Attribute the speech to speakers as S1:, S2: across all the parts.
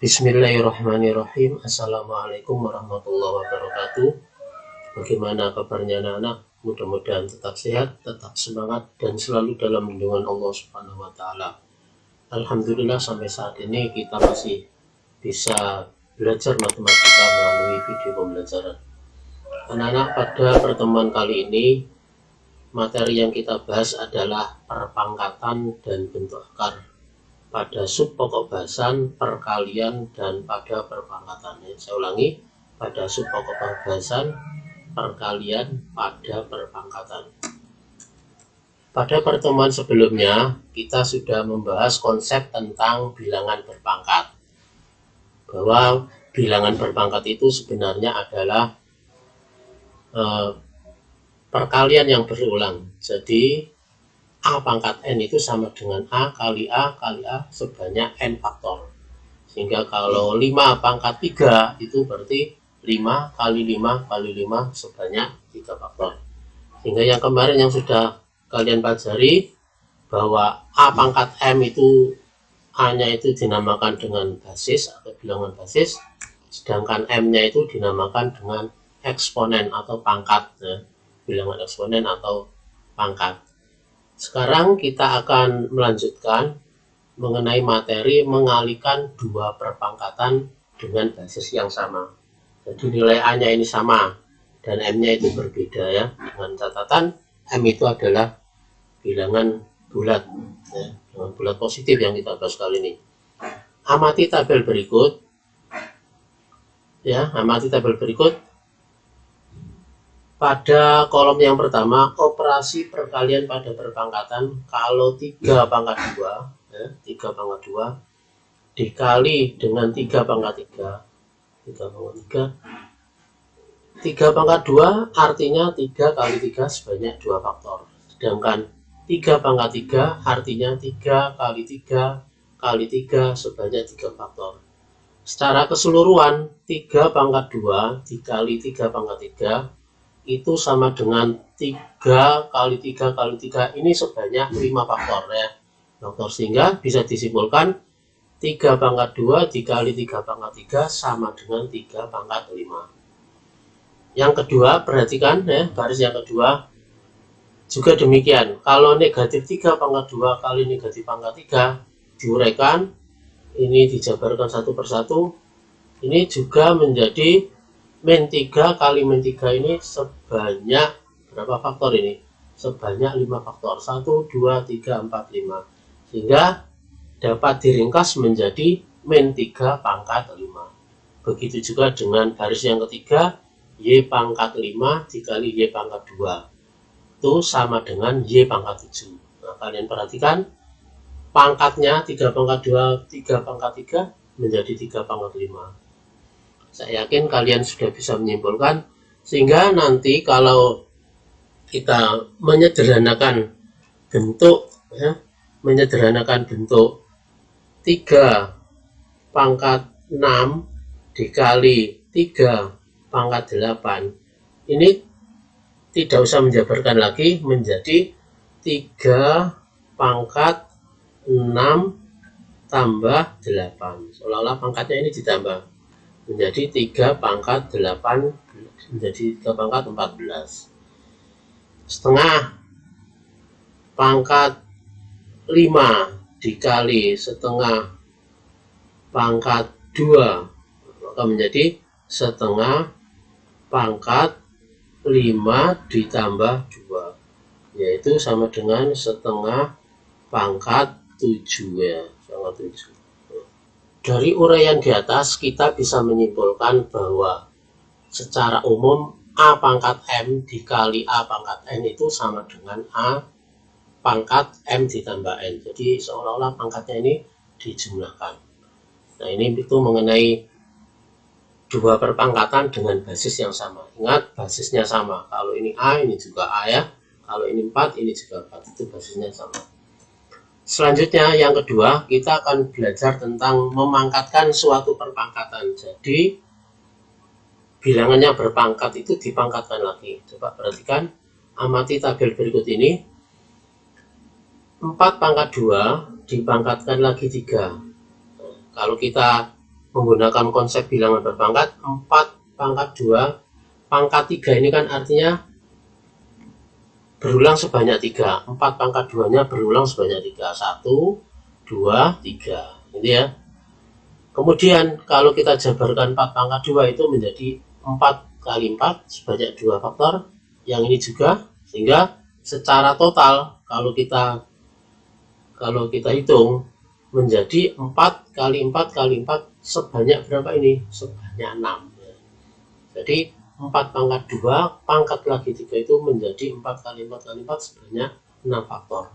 S1: Bismillahirrahmanirrahim. Assalamualaikum warahmatullahi wabarakatuh. Bagaimana kabarnya anak-anak? Mudah-mudahan tetap sehat, tetap semangat, dan selalu dalam lindungan Allah Subhanahu wa Ta'ala. Alhamdulillah, sampai saat ini kita masih bisa belajar matematika melalui video pembelajaran. Anak-anak, pada pertemuan kali ini, materi yang kita bahas adalah perpangkatan dan bentuk akar pada sub pokok bahasan, perkalian, dan pada perpangkatan. Saya ulangi, pada sub pokok bahasan, perkalian, pada perpangkatan. Pada pertemuan sebelumnya, kita sudah membahas konsep tentang bilangan berpangkat. Bahwa bilangan berpangkat itu sebenarnya adalah perkalian yang berulang. Jadi A pangkat N itu sama dengan A kali A sebanyak N faktor. Sehingga kalau 5 pangkat 3 itu berarti 5 kali 5 kali 5 sebanyak 3 faktor. Sehingga yang kemarin yang sudah kalian pelajari bahwa A pangkat M itu A-nya itu dinamakan dengan basis atau bilangan basis, sedangkan M-nya itu dinamakan dengan eksponen atau pangkat, ya. Bilangan eksponen atau pangkat. Sekarang kita akan melanjutkan mengenai materi mengalihkan dua perpangkatan dengan basis yang sama. Jadi nilai A-nya ini sama dan M-nya itu berbeda, ya. Dengan catatan M itu adalah bilangan bulat, ya, bilangan bulat positif yang kita bahas kali ini. Amati tabel berikut. Ya, amati tabel berikut. Pada kolom yang pertama, operasi perkalian pada perpangkatan kalau 3 pangkat 2, ya, 3 pangkat 2 dikali dengan 3 pangkat 3, 3 pangkat 2 artinya 3 kali 3 sebanyak 2 faktor. Sedangkan 3 pangkat 3 artinya 3 kali 3 kali 3 sebanyak 3 faktor. Secara keseluruhan, 3 pangkat 2 dikali 3 pangkat 3 itu sama dengan 3 kali 3 kali 3 ini sebanyak 5 faktor, ya. Faktor, sehingga bisa disimpulkan 3 pangkat 2 dikali 3 pangkat 3 sama dengan 3 pangkat 5. Yang kedua, perhatikan, ya, baris yang kedua juga demikian. Kalau negatif 3 pangkat 2 kali negatif pangkat 3 diuraikan, ini dijabarkan satu persatu, ini juga menjadi min 3 kali min 3 ini sebanyak berapa faktor ini? Sebanyak 5 faktor. 1, 2, 3, 4, 5. Sehingga dapat diringkas menjadi min 3 pangkat 5. Begitu juga dengan baris yang ketiga, Y pangkat 5 dikali Y pangkat 2. Itu sama dengan Y pangkat 7. Nah, kalian perhatikan, pangkatnya 3 pangkat 2, 3 pangkat 3 menjadi 3 pangkat 5. Saya yakin kalian sudah bisa menyimpulkan, sehingga nanti kalau kita menyederhanakan bentuk, ya, menyederhanakan bentuk 3 pangkat 6 dikali 3 pangkat 8, ini tidak usah menjabarkan lagi, menjadi 3 pangkat 6 tambah 8. Seolah-olah pangkatnya ini ditambah menjadi 3 pangkat 8 menjadi 3 pangkat 14. Setengah pangkat 5 dikali setengah pangkat 2 maka menjadi setengah pangkat 5 ditambah 2, yaitu sama dengan setengah pangkat 7, ya, setengah 7. Dari uraian di atas kita bisa menyimpulkan bahwa secara umum A pangkat M dikali A pangkat N itu sama dengan A pangkat M ditambah N. Jadi seolah-olah pangkatnya ini dijumlahkan. Nah, ini itu mengenai dua perpangkatan dengan basis yang sama. Ingat, basisnya sama. Kalau ini A, ini juga A, ya. Kalau ini 4, ini juga 4. Itu basisnya sama. Selanjutnya, yang kedua, kita akan belajar tentang memangkatkan suatu perpangkatan. Jadi, bilangannya berpangkat itu dipangkatkan lagi. Coba perhatikan, amati tabel berikut ini. 4 pangkat 2 dipangkatkan lagi 3. Nah, kalau kita menggunakan konsep bilangan berpangkat, 4 pangkat 2 pangkat 3 ini kan artinya berulang sebanyak 3. 4 pangkat 2-nya berulang sebanyak 3. 1, 2, 3. Gitu ya. Kemudian kalau kita jabarkan 4 pangkat 2 itu menjadi 4 kali 4 sebanyak 2 faktor. Yang ini juga, sehingga secara total kalau kita hitung menjadi 4 kali 4 kali 4 sebanyak berapa ini? Sebanyak 6. Jadi 4 pangkat 2 pangkat lagi 3 itu menjadi 4 kali 4 kali 4 sebanyak 6 faktor.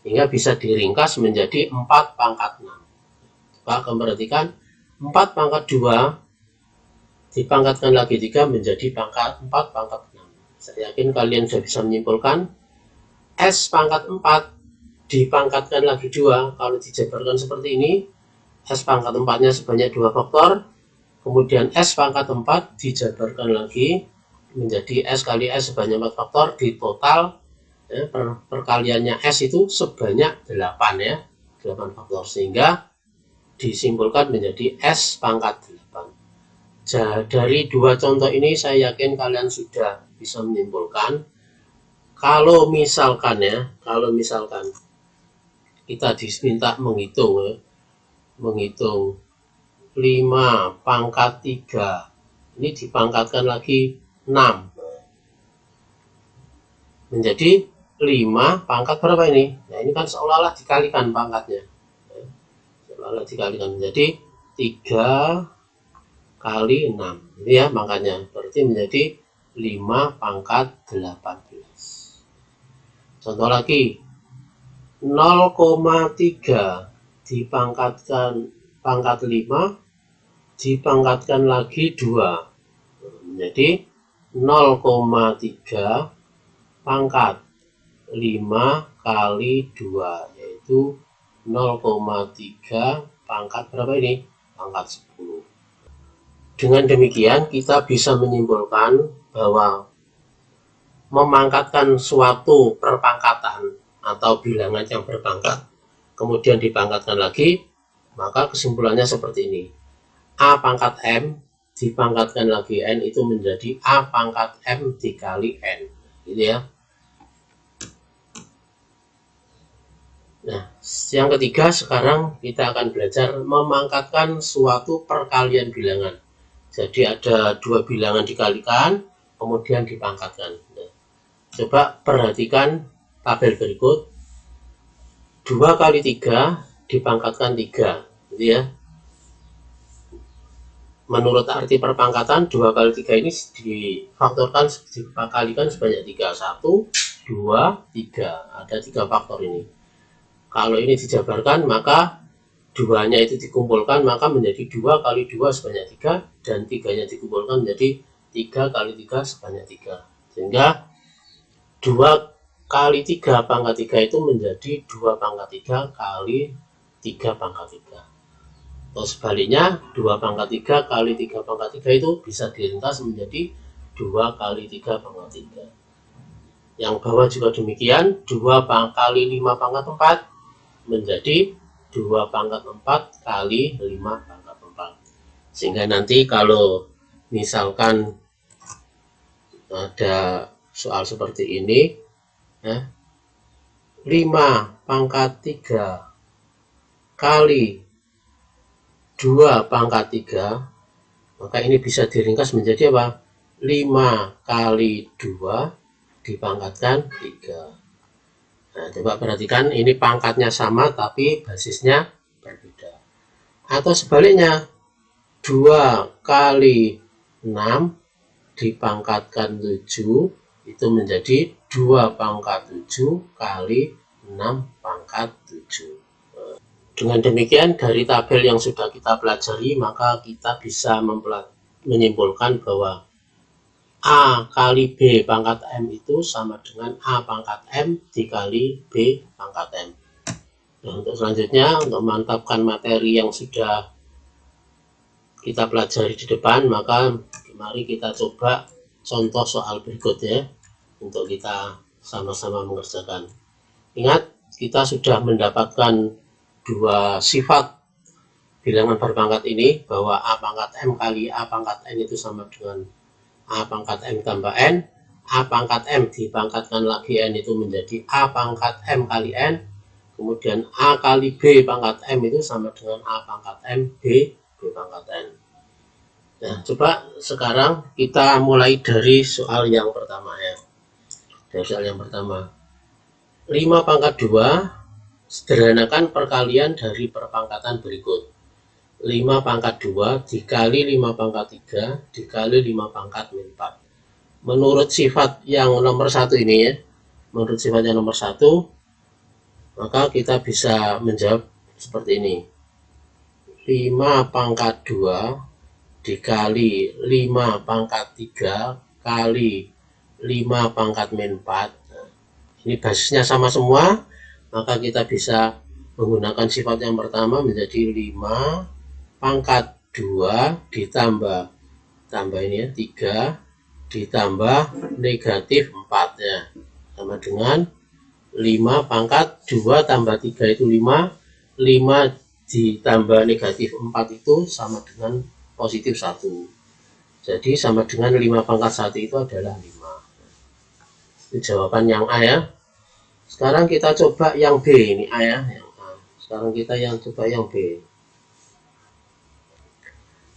S1: Sehingga bisa diringkas menjadi 4 pangkat 6. Coba kamu perhatikan, 4 pangkat 2 dipangkatkan lagi 3 menjadi 4 pangkat 6. Saya yakin kalian sudah bisa menyimpulkan S pangkat 4 dipangkatkan lagi 2. Kalau dijabarkan seperti ini, S pangkat 4-nya sebanyak 2 faktor. Kemudian S pangkat 4 dijabarkan lagi menjadi S kali S sebanyak 4 faktor. Di total perkaliannya S itu sebanyak 8 ya. 8 faktor. Sehingga disimpulkan menjadi S pangkat 8. Dari dua contoh ini saya yakin kalian sudah bisa menyimpulkan kalau misalkan kita diminta menghitung 5 pangkat 3 ini dipangkatkan lagi 6 menjadi 5 pangkat berapa ini? Nah ini kan seolah-olah dikalikan pangkatnya, seolah-olah dikalikan menjadi 3 kali 6 ini ya, makanya berarti menjadi 5 pangkat 18. Contoh lagi, 0,3 dipangkatkan pangkat 5 dipangkatkan lagi 2 menjadi 0,3 pangkat 5 kali 2 yaitu 0,3 pangkat berapa ini? Pangkat 10. Dengan demikian kita bisa menyimpulkan bahwa memangkatkan suatu perpangkatan atau bilangan yang berpangkat kemudian dipangkatkan lagi, maka kesimpulannya seperti ini. A pangkat M dipangkatkan lagi N itu menjadi A pangkat M dikali N, gitu ya. Nah, yang ketiga sekarang kita akan belajar memangkatkan suatu perkalian bilangan. Jadi ada dua bilangan dikalikan, kemudian dipangkatkan. Nah, coba perhatikan tabel berikut. 2 kali 3 dipangkatkan 3, gitu ya. Menurut arti perpangkatan, 2 kali 3 ini difaktorkan, dikalikan sebanyak 3. 1, 2, 3. Ada 3 faktor ini. Kalau ini dijabarkan, maka 2-nya itu dikumpulkan, maka menjadi 2 kali 2 sebanyak 3, dan 3-nya dikumpulkan menjadi 3 kali 3 sebanyak 3. Sehingga 2 kali 3 pangkat 3 itu menjadi 2 pangkat 3 kali 3 pangkat 3. Atau sebaliknya, 2 pangkat 3 kali 3 pangkat 3 itu bisa diringkas menjadi 2 kali 3 pangkat 3. Yang bawah juga demikian, 2 kali 5 pangkat 4 menjadi 2 pangkat 4 kali 5 pangkat 4. Sehingga nanti kalau misalkan ada soal seperti ini, 5 pangkat 3 kali 2 pangkat 3, maka ini bisa diringkas menjadi apa? 5 kali 2 dipangkatkan 3. Nah, coba perhatikan, ini pangkatnya sama tapi basisnya berbeda. Atau sebaliknya, 2 kali 6 dipangkatkan 7 itu menjadi 2 pangkat 7 kali 6 pangkat 7. Dengan demikian, dari tabel yang sudah kita pelajari, maka kita bisa menyimpulkan bahwa A kali B pangkat M itu sama dengan A pangkat M dikali B pangkat M. Nah, untuk selanjutnya, untuk memantapkan materi yang sudah kita pelajari di depan, maka mari kita coba contoh soal berikutnya untuk kita sama-sama mengerjakan. Ingat, kita sudah mendapatkan dua sifat bilangan berpangkat ini bahwa A pangkat M kali A pangkat N itu sama dengan A pangkat M tambah N. A pangkat M dipangkatkan lagi N itu menjadi A pangkat M kali N. Kemudian A kali B pangkat M itu sama dengan A pangkat M B pangkat N. Nah, coba sekarang kita mulai dari soal yang pertama ya. Dari soal yang pertama. 5 pangkat 2 sederhanakan perkalian dari perpangkatan berikut. 5 pangkat 2 dikali 5 pangkat 3 dikali 5 pangkat min 4. Menurut sifat yang nomor 1 ini ya, menurut sifat yang nomor 1, maka kita bisa menjawab seperti ini. 5 pangkat 2 dikali 5 pangkat 3 kali 5 pangkat min 4. Ini basisnya sama semua, maka kita bisa menggunakan sifat yang pertama menjadi 5 pangkat 2 ditambah ini ya 3 ditambah negatif 4 ya, sama dengan 5 pangkat 2 tambah 3 itu 5 ditambah negatif 4 itu sama dengan positif 1. Jadi sama dengan 5 pangkat 1 itu adalah 5. Itu jawaban yang A ya. Sekarang kita coba yang B, ini A ya, yang A. Sekarang kita coba yang B.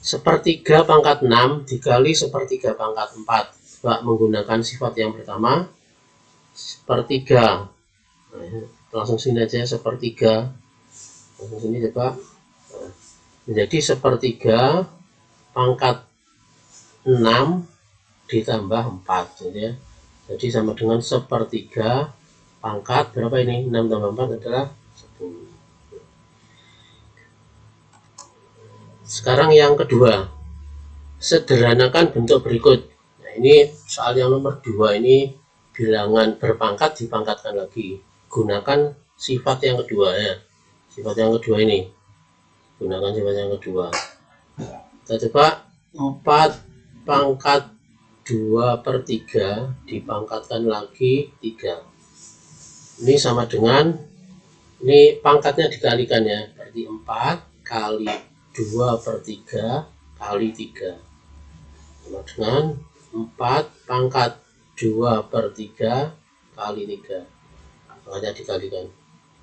S1: Sepertiga pangkat 6 dikali sepertiga pangkat 4. Coba menggunakan sifat yang pertama. Sepertiga. Nah, langsung sini aja sepertiga. Langsung sini coba. Nah, menjadi sepertiga pangkat 6 ditambah 4. Gitu ya. Jadi sama dengan sepertiga pangkat berapa ini? 6 tambah 4 adalah 10. Sekarang yang kedua, sederhanakan bentuk berikut. Nah, ini soal yang nomor 2 ini bilangan berpangkat dipangkatkan lagi. Gunakan sifat yang kedua ya. Sifat yang kedua ini. Gunakan sifat yang kedua. Kita coba 4 pangkat 2/3 dipangkatkan lagi 3. Ini sama dengan, ini pangkatnya dikalikan ya. Berarti 4 kali 2/3 kali 3 sama dengan 4 pangkat 2/3 kali 3. Pangkatnya dikalikan,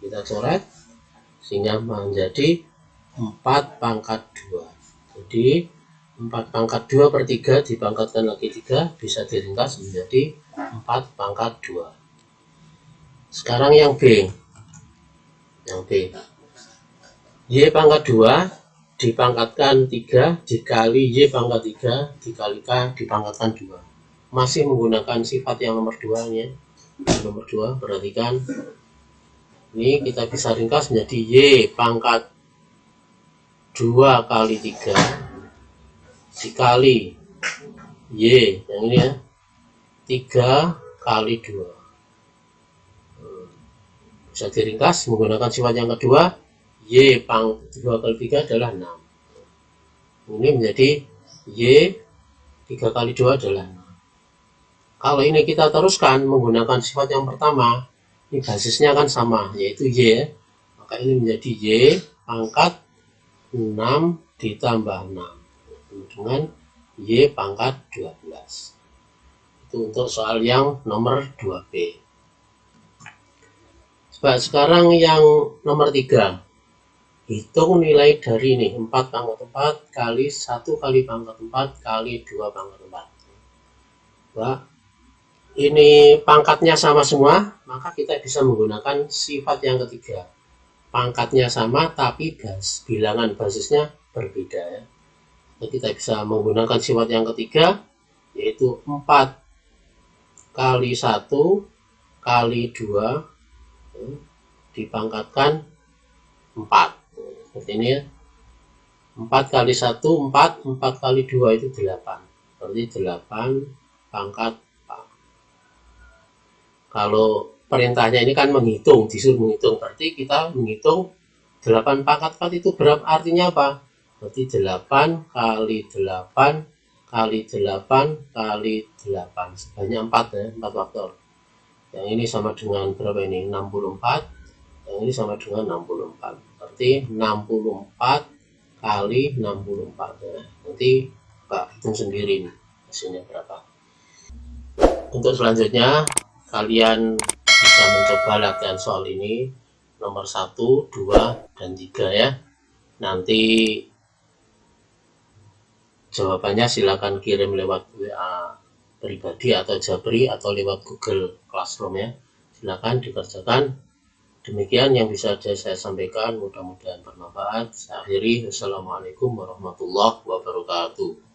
S1: kita coret sehingga menjadi 4 pangkat 2. Jadi 4 pangkat 2/3 dipangkatkan lagi 3 bisa diringkas menjadi 4 pangkat 2. Sekarang yang B. Yang B. Y pangkat 2 dipangkatkan 3 dikali Y pangkat 3 dikali K dipangkatkan 2. Masih menggunakan sifat yang nomor 2 ini ya. Nomor 2, perhatikan. Ini kita bisa ringkas menjadi Y pangkat 2 kali 3 dikali Y yang ini ya 3 kali 2. Bisa diringkas menggunakan sifat yang kedua. Y pangkat 2 kali 3 adalah 6. Ini menjadi Y 3 kali 2 adalah 6. Kalau ini kita teruskan menggunakan sifat yang pertama, ini basisnya kan sama, yaitu Y. Maka ini menjadi Y pangkat 6 ditambah 6 dengan Y pangkat 12. Itu untuk soal yang nomor 2B. Sekarang yang nomor 3. Hitung nilai dari ini 4 pangkat 4 kali 1 kali pangkat 4 kali 2 pangkat 4. Nah, ini pangkatnya sama semua, maka kita bisa menggunakan sifat yang ketiga. Pangkatnya sama tapi bilangan basisnya berbeda ya. Nah, kita bisa menggunakan sifat yang ketiga, yaitu 4 kali 1 kali 2 dipangkatkan 4. Seperti ini ya. 4 kali 1 4, 4 kali 2 itu 8. Berarti 8 pangkat 4. Kalau perintahnya ini kan menghitung, disuruh menghitung, berarti kita menghitung 8 pangkat 4 itu berapa, artinya apa? Berarti 8 kali 8 kali 8 kali 8 sebanyak 4 ya, 4 faktor. Yang ini sama dengan berapa ini? 64. Yang ini sama dengan 64. Berarti 64 kali 64. Nah, nanti Pak hitung sendiri nih hasilnya berapa. Untuk selanjutnya kalian bisa mencoba latihan soal ini nomor 1, 2, dan 3 ya. Nanti jawabannya silakan kirim lewat WA pribadi atau Jabri atau lewat Google Classroom ya. Silakan dikerjakan. Demikian yang bisa saya sampaikan, mudah-mudahan bermanfaat. Saya akhiri, wassalamualaikum warahmatullahi wabarakatuh.